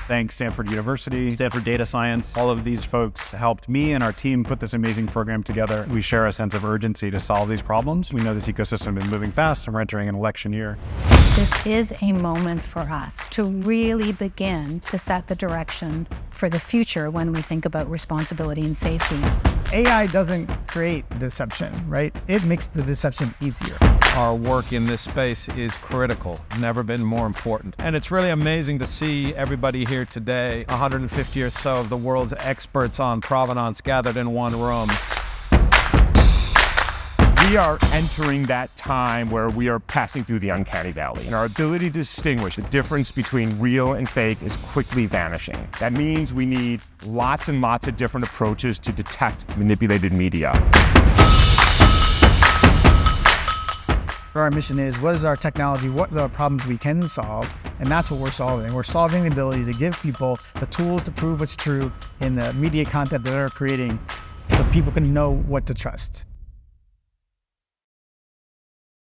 Thanks Stanford University, Stanford Data Science. All of these folks helped me and our team put this amazing program together. We share a sense of urgency to solve these problems. We know this ecosystem is moving fast and we're entering an election year. This is a moment for us to really begin to set the direction for the future when we think about responsibility and safety. AI doesn't create deception, right? It makes the deception easier. Our work in this space is critical, never been more important. And it's really amazing to see everybody here today, 150 or so of the world's experts on provenance gathered in one room. We are entering that time where we are passing through the uncanny valley, and our ability to distinguish the difference between real and fake is quickly vanishing. That means we need lots and lots of different approaches to detect manipulated media. Our mission is, what is our technology? What are the problems we can solve? And that's what we're solving. We're solving the ability to give people the tools to prove what's true in the media content that they're creating so people can know what to trust.